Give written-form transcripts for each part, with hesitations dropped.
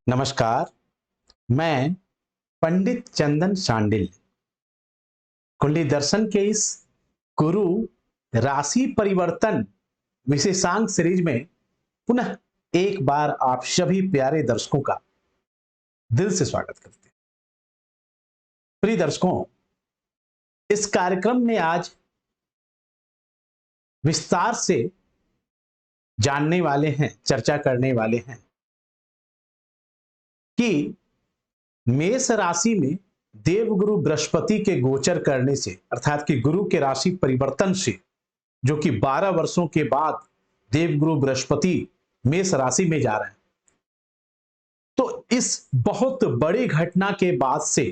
नमस्कार। मैं पंडित चंदन शांडिल कुंडली दर्शन के इस गुरु राशि परिवर्तन विशेषांक सीरीज में पुनः एक बार आप सभी प्यारे दर्शकों का दिल से स्वागत करते हैं। प्रिय दर्शकों, इस कार्यक्रम में आज विस्तार से जानने वाले हैं, चर्चा करने वाले हैं कि मेष राशि में देवगुरु बृहस्पति के गोचर करने से, अर्थात कि गुरु के राशि परिवर्तन से, जो कि 12 वर्षों के बाद देवगुरु बृहस्पति मेष राशि में जा रहे हैं, तो इस बहुत बड़ी घटना के बाद से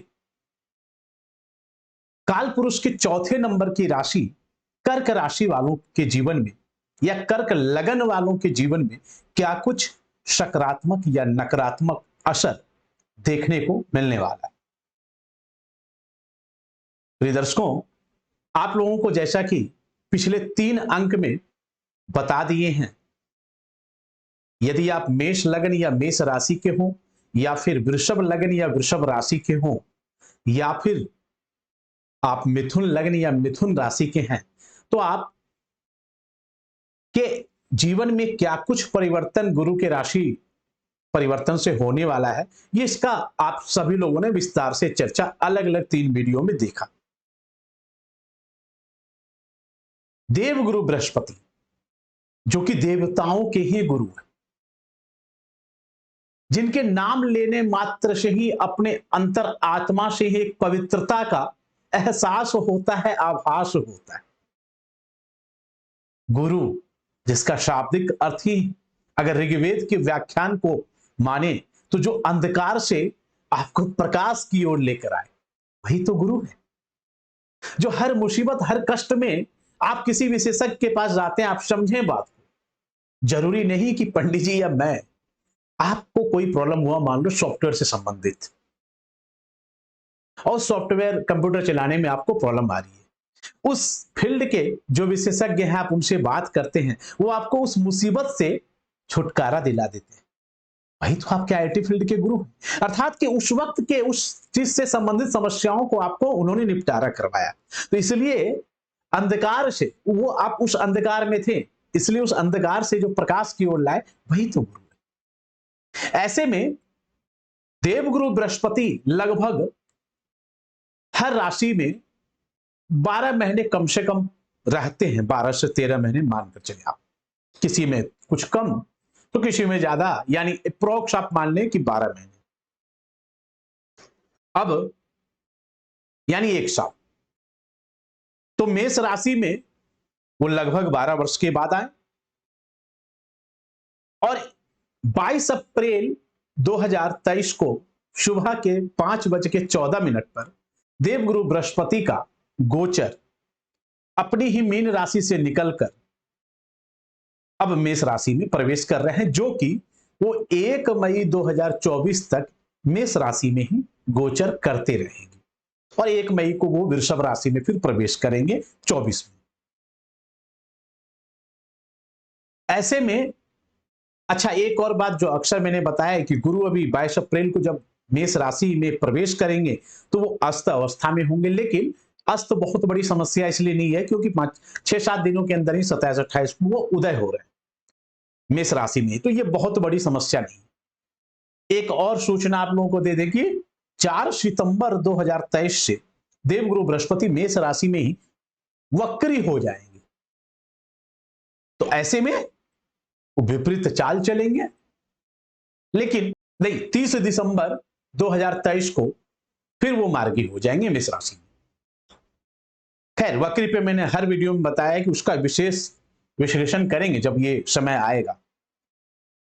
काल पुरुष के चौथे नंबर की राशि कर्क राशि वालों के जीवन में या कर्क लगन वालों के जीवन में क्या कुछ सकारात्मक या नकारात्मक असर देखने को मिलने वाला है। प्रिय दर्शकों, आप लोगों को जैसा कि पिछले 3 अंक में बता दिए हैं, यदि आप मेष लगन या मेष राशि के हो, या फिर वृषभ लगन या वृषभ राशि के हो, या फिर आप मिथुन लगन या मिथुन राशि के हैं, तो आप के जीवन में क्या कुछ परिवर्तन गुरु के राशि परिवर्तन से होने वाला है, ये इसका आप सभी लोगों ने विस्तार से चर्चा अलग अलग 3 वीडियो में देखा। देवगुरु बृहस्पति, जो कि देवताओं के ही गुरु हैं, जिनके नाम लेने मात्र से ही अपने अंतर आत्मा से ही एक पवित्रता का एहसास होता है, आभास होता है। गुरु, जिसका शाब्दिक अर्थ ही अगर ऋग्वेद के व्याख्यान को माने तो जो अंधकार से आपको प्रकाश की ओर लेकर आए, वही तो गुरु है। जो हर मुसीबत, हर कष्ट में आप किसी विशेषज्ञ के पास जाते हैं, आप समझें बात को। जरूरी नहीं कि पंडित जी या मैं, आपको कोई प्रॉब्लम हुआ, मान लो सॉफ्टवेयर से संबंधित, और सॉफ्टवेयर कंप्यूटर चलाने में आपको प्रॉब्लम आ रही है, उस फील्ड के जो विशेषज्ञ हैं, आप उनसे बात करते हैं, वो आपको उस मुसीबत से छुटकारा दिला देते हैं। वही तो आपके आईटी फील्ड के गुरु हैं। अर्थात कि उस वक्त के उस चीज से संबंधित समस्याओं को आपको उन्होंने निपटारा करवाया। तो इसलिए अंधकार से वो, आप उस अंधकार में थे, इसलिए उस अंधकार से जो प्रकाश की ओर लाए, वही तो गुरु है। ऐसे में देवगुरु बृहस्पति लगभग हर राशि में 12 महीने कम से कम रहते हैं। 12 से 13 महीने मानकर चले आप, किसी में कुछ कम तो किसी में ज्यादा, यानी अप्रोक्स आप मान लें कि 12 महीने, अब यानी 1 साल। तो मेष राशि में वो लगभग 12 वर्ष के बाद आए और 22 अप्रैल 2023 को सुबह के 5:14 पर देवगुरु बृहस्पति का गोचर अपनी ही मीन राशि से निकलकर अब मेष राशि में प्रवेश कर रहे हैं, जो कि वो 1 मई 2024 तक मेष राशि में ही गोचर करते रहेंगे और 1 मई को वो वृषभ राशि में फिर प्रवेश करेंगे 24 में। ऐसे में अच्छा, एक और बात जो अक्सर मैंने बताया है कि गुरु अभी 22 अप्रैल को जब मेष राशि में प्रवेश करेंगे तो वो अस्त अवस्था में होंगे, लेकिन अस्त बहुत बड़ी समस्या इसलिए नहीं है क्योंकि 6-7 दिनों के अंदर ही 27-28 को वो उदय हो रहे हैं मेष राशि में, तो ये बहुत बड़ी समस्या नहीं। एक और सूचना आप लोगों को दे दें कि 4 सितंबर 2023 से देवगुरु बृहस्पति मेष राशि में ही वक्री हो जाएंगे। तो ऐसे में वो विपरीत चाल चलेंगे, लेकिन नहीं, 30 दिसंबर 2023 को फिर वो मार्गी हो जाएंगे मेष राशि में। खैर, वक्री पे मैंने हर वीडियो में बताया कि उसका विशेष विश्लेषण करेंगे जब ये समय आएगा।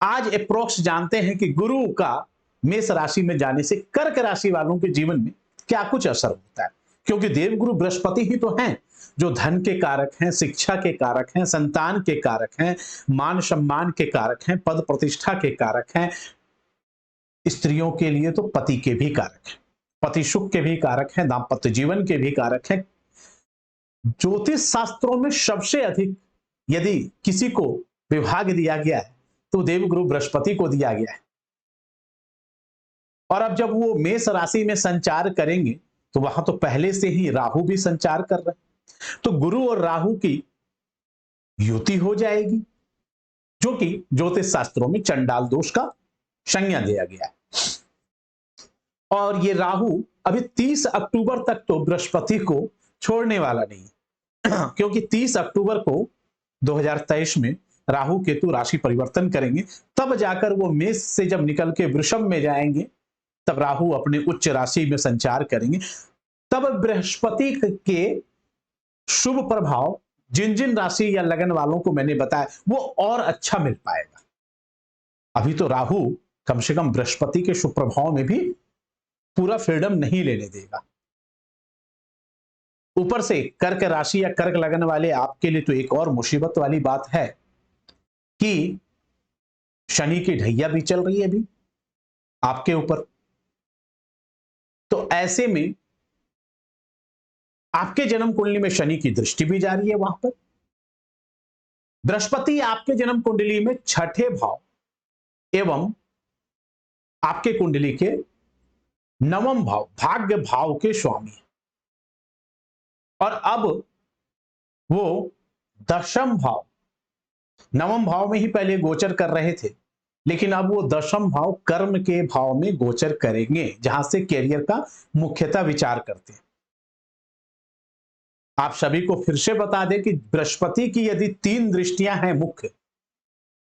आज अप्रोक्स जानते हैं कि गुरु का मेष राशि में जाने से कर्क राशि वालों के जीवन में क्या कुछ असर होता है, क्योंकि देवगुरु बृहस्पति ही तो हैं जो धन के कारक हैं, शिक्षा के कारक हैं, संतान के कारक हैं, मान सम्मान के कारक हैं, पद प्रतिष्ठा के कारक हैं, स्त्रियों के लिए तो पति के भी कारक हैं, पति सुख के भी कारक हैं, दाम्पत्य जीवन के भी कारक हैं। ज्योतिष शास्त्रों में सबसे अधिक यदि किसी को विभाग दिया गया है तो देवगुरु बृहस्पति को दिया गया है। और अब जब वो मेष राशि में संचार करेंगे तो वहां तो पहले से ही राहु भी संचार कर रहे हैं, तो गुरु और राहु की युति हो जाएगी, जो कि ज्योतिष शास्त्रों में चंडाल दोष का संज्ञा दिया गया है। और ये राहु अभी 30 अक्टूबर तक तो बृहस्पति को छोड़ने वाला नहीं, क्योंकि 30 अक्टूबर को 2023 में राहु केतु राशि परिवर्तन करेंगे, तब जाकर वो मेष से जब निकल के वृषभ में जाएंगे, तब राहु अपने उच्च राशि में संचार करेंगे, तब बृहस्पति के शुभ प्रभाव जिन जिन राशि या लगन वालों को मैंने बताया वो और अच्छा मिल पाएगा। अभी तो राहु कम से कम बृहस्पति के शुभ प्रभाव में भी पूरा फ्रीडम नहीं लेने देगा। ऊपर से कर्क राशि या कर्क लगन वाले आपके लिए तो एक और मुसीबत वाली बात है कि शनि की ढैया भी चल रही है अभी आपके ऊपर। तो ऐसे में आपके जन्म कुंडली में शनि की दृष्टि भी जारी है, वहां पर बृहस्पति आपके जन्म कुंडली में छठे भाव एवं आपके कुंडली के नवम भाव भाग्य भाव के स्वामी है, और अब वो दशम भाव, नवम भाव में ही पहले गोचर कर रहे थे, लेकिन अब वो दशम भाव कर्म के भाव में गोचर करेंगे, जहां से कैरियर का मुख्यतः विचार करते हैं। आप सभी को फिर से बता दें कि बृहस्पति की यदि 3 दृष्टियां हैं मुख्य,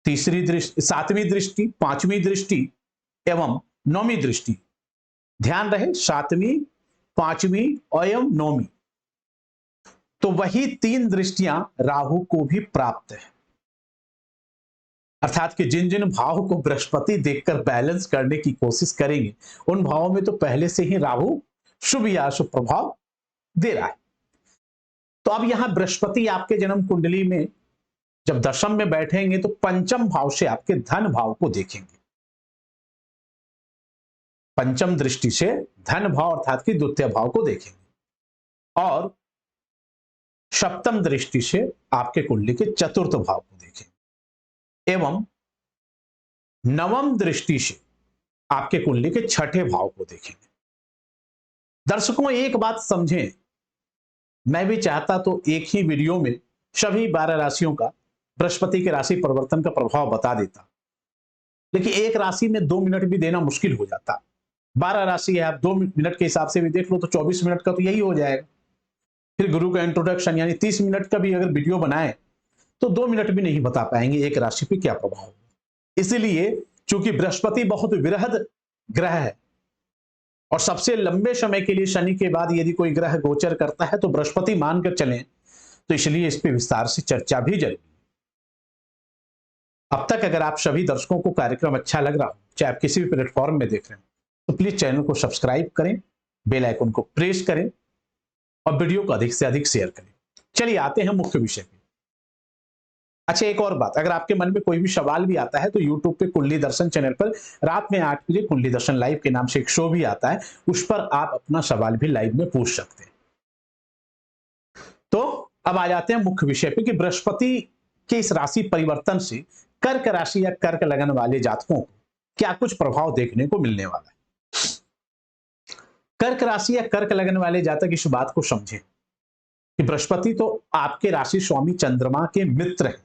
तीसरी दृष्टि, 7वीं दृष्टि, 5वीं दृष्टि एवं 9वीं दृष्टि, ध्यान रहे 7वीं, 5वीं एवं 9वीं, तो वही 3 दृष्टियां राहु को भी प्राप्त है। अर्थात कि जिन जिन भाव को बृहस्पति देखकर बैलेंस करने की कोशिश करेंगे, उन भावों में तो पहले से ही राहु शुभ या अशुभ प्रभाव दे रहा है। तो अब यहां बृहस्पति आपके जन्म कुंडली में जब दशम में बैठेंगे तो पंचम भाव से आपके धन भाव को देखेंगे। पंचम दृष्टि से धन भाव अर्थात कि द्वितीय भाव को देखेंगे, और सप्तम दृष्टि से आपके कुंडली के चतुर्थ भाव को देखेंगे, एवं नवम दृष्टि से आपके कुंडली के छठे भाव को देखेंगे। दर्शकों एक बात समझें, मैं भी चाहता तो एक ही वीडियो में सभी 12 राशियों का बृहस्पति के राशि परिवर्तन का प्रभाव बता देता, लेकिन एक राशि में 2 मिनट भी देना मुश्किल हो जाता। 12 राशि है, आप 2 मिनट के हिसाब से भी देख लो तो 24 मिनट का तो यही हो जाएगा। फिर गुरु का इंट्रोडक्शन यानी 30 मिनट का भी अगर वीडियो बनाए तो 2 मिनट भी नहीं बता पाएंगे एक राशि पे क्या प्रभाव होगा। इसलिए चूंकि बृहस्पति बहुत विरहद ग्रह है और सबसे लंबे समय के लिए शनि के बाद यदि कोई ग्रह गोचर करता है तो बृहस्पति मानकर चलें, तो इसलिए इस पे विस्तार से चर्चा भी जरूरी है। अब तक अगर आप सभी दर्शकों को कार्यक्रम अच्छा लग रहा हो, चाहे आप किसी भी प्लेटफॉर्म में देख रहे हो, तो प्लीज चैनल को सब्सक्राइब करें, बेल आइकन को प्रेस करें और वीडियो को अधिक से अधिक शेयर करें। चलिए आते हैं मुख्य विषय पे। अच्छा एक और बात, अगर आपके मन में कोई भी सवाल भी आता है तो YouTube पे कुंडली दर्शन चैनल पर रात में 8 बजे कुंडली दर्शन लाइव के नाम से एक शो भी आता है, उस पर आप अपना सवाल भी लाइव में पूछ सकते हैं। तो अब आ जाते हैं मुख्य विषय पे कि बृहस्पति के इस राशि परिवर्तन से कर्क राशि या कर्क लगन वाले जातकों को क्या कुछ प्रभाव देखने को मिलने वाला है। कर्क राशि या कर्क लगन वाले जातक इस बात को समझें कि बृहस्पति तो आपके राशि स्वामी चंद्रमा के मित्र हैं।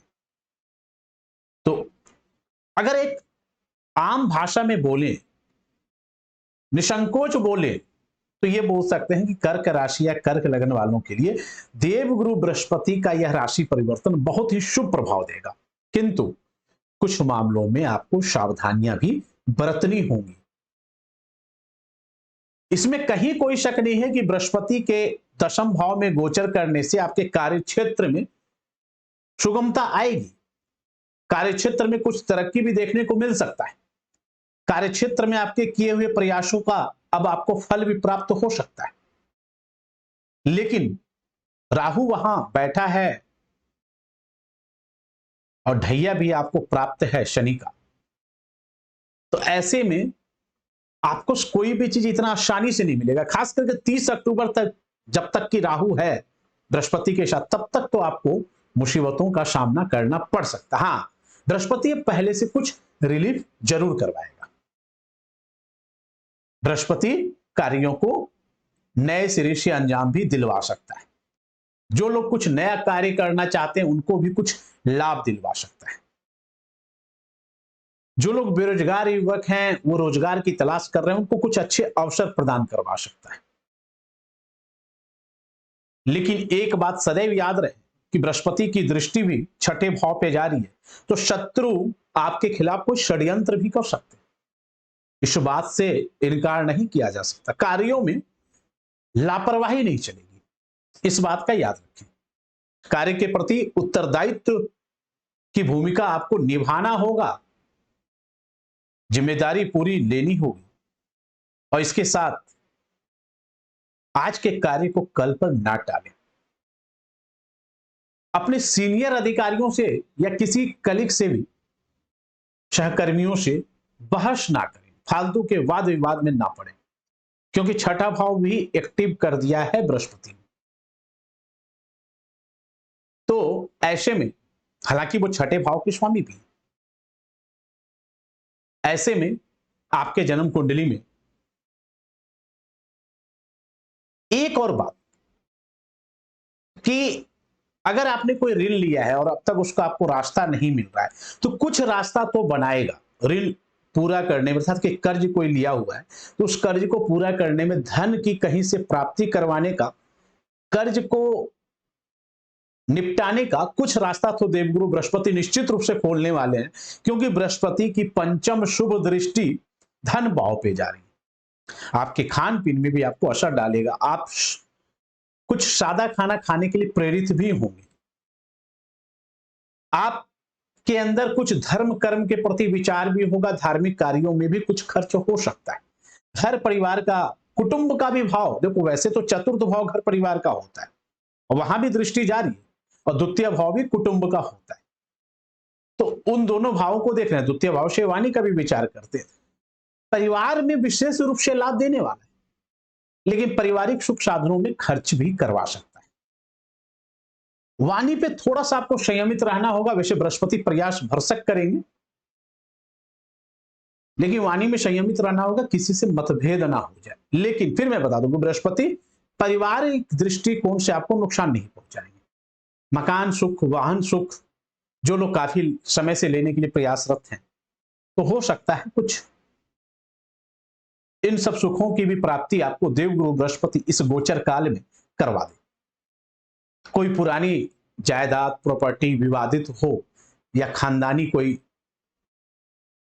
तो अगर एक आम भाषा में बोले, निसंकोच बोले, तो यह बोल सकते हैं कि कर्क राशि या कर्क लगन वालों के लिए देवगुरु बृहस्पति का यह राशि परिवर्तन बहुत ही शुभ प्रभाव देगा, किंतु कुछ मामलों में आपको सावधानियां भी बरतनी होंगी। इसमें कहीं कोई शक नहीं है कि बृहस्पति के दशम भाव में गोचर करने से आपके कार्य क्षेत्र में सुगमता आएगी, कार्य क्षेत्र में कुछ तरक्की भी देखने को मिल सकता है, कार्य क्षेत्र में आपके किए हुए प्रयासों का अब आपको फल भी प्राप्त हो सकता है। लेकिन राहु वहां बैठा है और ढैया भी आपको प्राप्त है शनि का, तो ऐसे में आपको कोई भी चीज इतना आसानी से नहीं मिलेगा। खास करके 30 अक्टूबर तक जब तक कि राहु है बृहस्पति के साथ, तब तक तो आपको मुसीबतों का सामना करना पड़ सकता है। हाँ, बृहस्पति पहले से कुछ रिलीफ जरूर करवाएगा। बृहस्पति कार्यों को नए सिरे से अंजाम भी दिलवा सकता है। जो लोग कुछ नया कार्य करना चाहते हैं उनको भी कुछ लाभ दिलवा सकता है। जो लोग बेरोजगार युवक हैं, वो रोजगार की तलाश कर रहे हैं, उनको कुछ अच्छे अवसर प्रदान करवा सकता है। लेकिन एक बात सदैव याद रहे कि बृहस्पति की दृष्टि भी छठे भाव पे जा रही है, तो शत्रु आपके खिलाफ कोई षड्यंत्र भी कर सकते हैं। इस बात से इनकार नहीं किया जा सकता। कार्यों में लापरवाही नहीं चलेगी, इस बात का याद रखें। कार्य के प्रति उत्तरदायित्व की भूमिका आपको निभाना होगा, जिम्मेदारी पूरी लेनी होगी, और इसके साथ आज के कार्य को कल पर ना टालें। अपने सीनियर अधिकारियों से या किसी कलीग से भी, सहकर्मियों से बहस ना करें, फालतू के वाद विवाद में ना पड़े, क्योंकि छठा भाव भी एक्टिव कर दिया है बृहस्पति ने। तो ऐसे में, हालांकि वो छठे भाव के स्वामी भी, ऐसे में आपके जन्म कुंडली में एक और बात कि अगर आपने कोई ऋण लिया है और अब तक उसका आपको रास्ता नहीं मिल रहा है, तो कुछ रास्ता तो बनाएगा ऋण पूरा करने में। अर्थात कि कर्ज कोई लिया हुआ है तो उस कर्ज को पूरा करने में, धन की कहीं से प्राप्ति करवाने का, कर्ज को निपटाने का कुछ रास्ता तो देवगुरु बृहस्पति निश्चित रूप से खोलने वाले हैं, क्योंकि बृहस्पति की पंचम शुभ दृष्टि धन भाव पे जा रही है। आपके खान पीन में भी आपको असर डालेगा। आप कुछ सादा खाना खाने के लिए प्रेरित भी होंगे। आपके अंदर कुछ धर्म कर्म के प्रति विचार भी होगा। धार्मिक कार्यों में भी कुछ खर्च हो सकता है। घर परिवार का, कुटुंब का भी भाव देखो, वैसे तो चतुर्थ भाव घर परिवार का होता है और वहां भी दृष्टि जारी है, और द्वितीय भाव भी कुटुंब का होता है। तो उन दोनों भावों को देख रहे हैं। द्वितीय भाव से वाणी का भी विचार करते हैं। परिवार में विशेष रूप से लाभ देने वाला है, लेकिन पारिवारिक सुख साधनों में खर्च भी करवा सकता है। वाणी पे थोड़ा सा आपको संयमित रहना होगा। वैसे बृहस्पति प्रयास भरसक करेंगे, लेकिन वाणी में संयमित रहना होगा, किसी से मतभेद ना हो जाए। लेकिन फिर मैं बता दूंगा, बृहस्पति पारिवारिक दृष्टिकोण से आपको नुकसान नहीं पहुंचाएंगे। मकान सुख, वाहन सुख, जो लोग काफी समय से लेने के लिए प्रयासरत हैं, तो हो सकता है कुछ इन सब सुखों की भी प्राप्ति आपको देवगुरु बृहस्पति इस गोचर काल में करवा दे। कोई पुरानी जायदाद, प्रॉपर्टी विवादित हो, या खानदानी कोई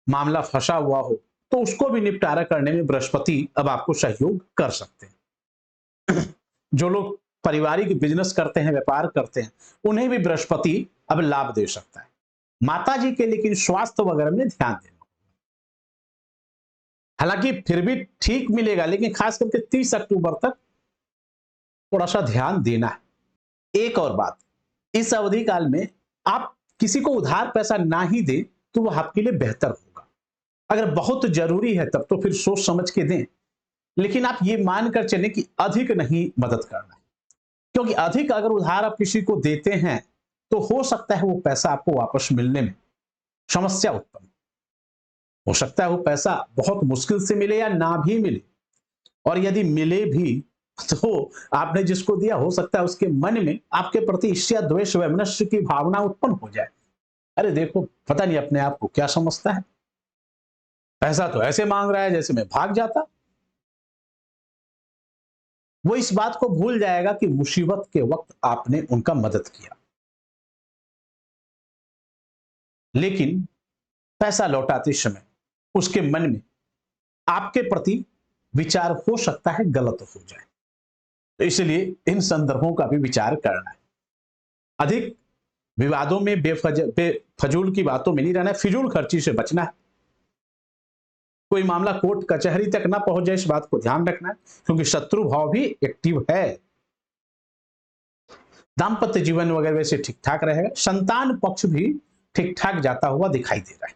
मामला फंसा हुआ हो, तो उसको भी निपटारा करने में बृहस्पति अब आपको सहयोग कर सकते हैं। जो लोग पारिवारिक बिजनेस करते हैं, व्यापार करते हैं, उन्हें भी बृहस्पति अब लाभ दे सकता है। माता जी के लेकिन स्वास्थ्य वगैरह में ध्यान देना। हालांकि फिर भी ठीक मिलेगा, लेकिन खास करके 30 अक्टूबर तक थोड़ा सा ध्यान देना है। एक और बात, इस अवधि काल में आप किसी को उधार पैसा ना ही दें तो वह आपके लिए बेहतर होगा। अगर बहुत जरूरी है तब तो फिर सोच समझ के दें, लेकिन आप ये मानकर चलें कि अधिक नहीं मदद करना है, क्योंकि अधिक अगर उधार आप किसी को देते हैं तो हो सकता है वो पैसा आपको वापस मिलने में समस्या उत्पन्न हो सकता है। वो पैसा बहुत मुश्किल से मिले या ना भी मिले, और यदि मिले भी तो आपने जिसको दिया, हो सकता है उसके मन में आपके प्रति ईर्ष्या, द्वेष, वैमनस्य की भावना उत्पन्न हो जाए। अरे देखो, पता नहीं अपने आप को क्या समझता है, पैसा तो ऐसे मांग रहा है जैसे मैं भाग जाता। वो इस बात को भूल जाएगा कि मुसीबत के वक्त आपने उनका मदद किया, लेकिन पैसा लौटाते समय उसके मन में आपके प्रति विचार हो सकता है गलत हो जाए। तो इसलिए इन संदर्भों का भी विचार करना है। अधिक विवादों में, बेफजूल की बातों में नहीं रहना है। फिजूल खर्ची से बचना है। कोई मामला कोर्ट कचहरी तक ना पहुंच जाए, इस बात को ध्यान रखना है, क्योंकि शत्रु भाव भी एक्टिव है। दाम्पत्य जीवन वगैरह वैसे ठीक ठाक रहेगा। संतान पक्ष भी ठीक ठाक जाता हुआ दिखाई दे रहा है।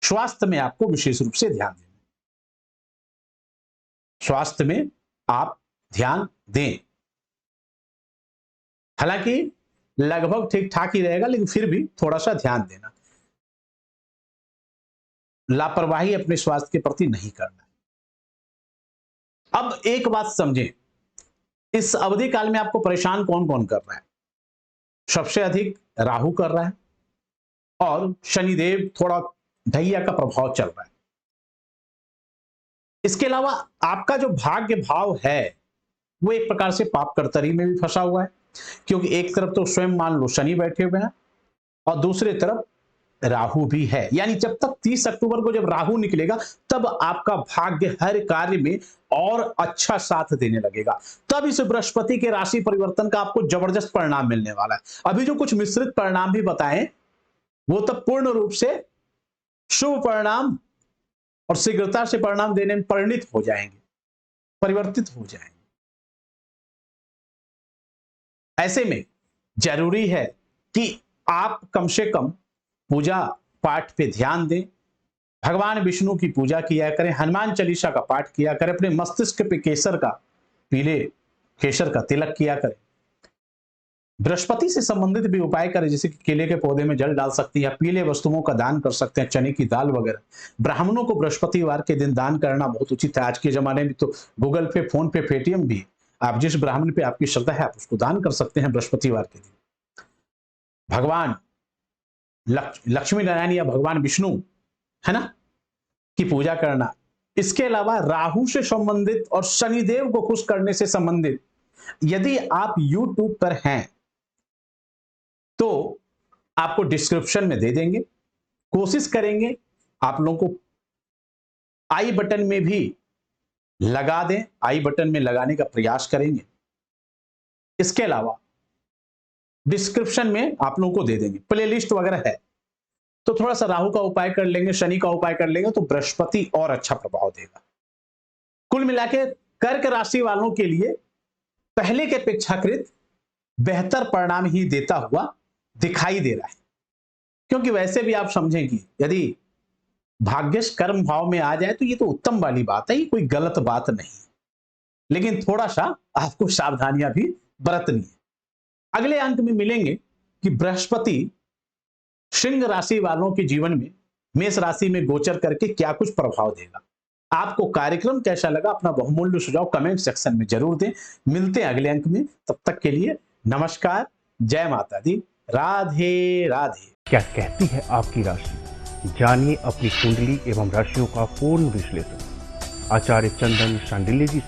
स्वास्थ्य में आपको विशेष रूप से ध्यान देना। स्वास्थ्य में आप ध्यान दें। हालांकि लगभग ठीक ठाक ही रहेगा, लेकिन फिर भी थोड़ा सा ध्यान देना। लापरवाही अपने स्वास्थ्य के प्रति नहीं करना। अब एक बात समझें, इस अवधि काल में आपको परेशान कौन कौन कर रहा है? सबसे अधिक राहु कर रहा है और शनिदेव थोड़ा ढैया का प्रभाव चल रहा है। इसके अलावा आपका जो भाग्य भाव है वो एक प्रकार से पाप कर्तरी में भी फंसा हुआ है, क्योंकि एक तरफ तो स्वयं मान लो शनि बैठे हुए हैं और दूसरी तरफ राहु भी है। यानी जब तक 30 अक्टूबर को जब राहु निकलेगा तब आपका भाग्य हर कार्य में और अच्छा साथ देने लगेगा। तब इस बृहस्पति के राशि परिवर्तन का आपको जबरदस्त परिणाम मिलने वाला है। अभी जो कुछ मिश्रित परिणाम भी बताएं वो तब पूर्ण रूप से शुभ परिणाम और शीघ्रता से परिणाम देने में परिणित हो जाएंगे, परिवर्तित हो जाएंगे। ऐसे में जरूरी है कि आप कम से कम पूजा पाठ पे ध्यान दें, भगवान विष्णु की पूजा किया करें, हनुमान चालीसा का पाठ किया करें, अपने मस्तिष्क पे केसर का, पीले केसर का तिलक किया करें, बृहस्पति से संबंधित भी उपाय करें, जैसे कि केले के पौधे में जल डाल सकती हैं, पीले वस्तुओं का दान कर सकते हैं, चने की दाल वगैरह। ब्राह्मणों को बृहस्पतिवार के दिन दान करना बहुत उचित है। आज के जमाने में तो गूगल पे, फोन पे, पेटीएम भी, आप जिस ब्राह्मण पे आपकी श्रद्धा है आप उसको दान कर सकते हैं बृहस्पतिवार के दिन। भगवान लक्ष्मी नारायण या भगवान विष्णु है ना की पूजा करना। इसके अलावा राहु से संबंधित और शनिदेव को खुश करने से संबंधित यदि आप YouTube पर हैं तो आपको डिस्क्रिप्शन में दे देंगे। कोशिश करेंगे आप लोगों को आई बटन में भी लगा दें, आई बटन में लगाने का प्रयास करेंगे। इसके अलावा डिस्क्रिप्शन में आप लोगों को दे देंगे, प्लेलिस्ट वगैरह है। तो थोड़ा सा राहु का उपाय कर लेंगे, शनि का उपाय कर लेंगे तो बृहस्पति और अच्छा प्रभाव देगा। कुल मिलाकर कर्क राशि वालों के लिए पहले के अपेक्षाकृत बेहतर परिणाम ही देता हुआ दिखाई दे रहा है, क्योंकि वैसे भी आप समझें कि यदि भाग्यश कर्म भाव में आ जाए तो ये तो उत्तम वाली बात है, ये कोई गलत बात नहीं, लेकिन थोड़ा सा आपको सावधानियां भी बरतनी है। अगले अंक में मिलेंगे कि बृहस्पति सिंह राशि वालों के जीवन में मेष राशि में गोचर करके क्या कुछ प्रभाव देगा। आपको कार्यक्रम कैसा लगा अपना बहुमूल्य सुझाव कमेंट सेक्शन में जरूर दें। मिलते हैं अगले अंक में, तब तक के लिए नमस्कार, जय माता दी, राधे राधे। क्या कहती है आपकी राशि, जानिए अपनी कुंडली एवं राशियों का पूर्ण विश्लेषण आचार्य चंदन शांडिल्य जी से।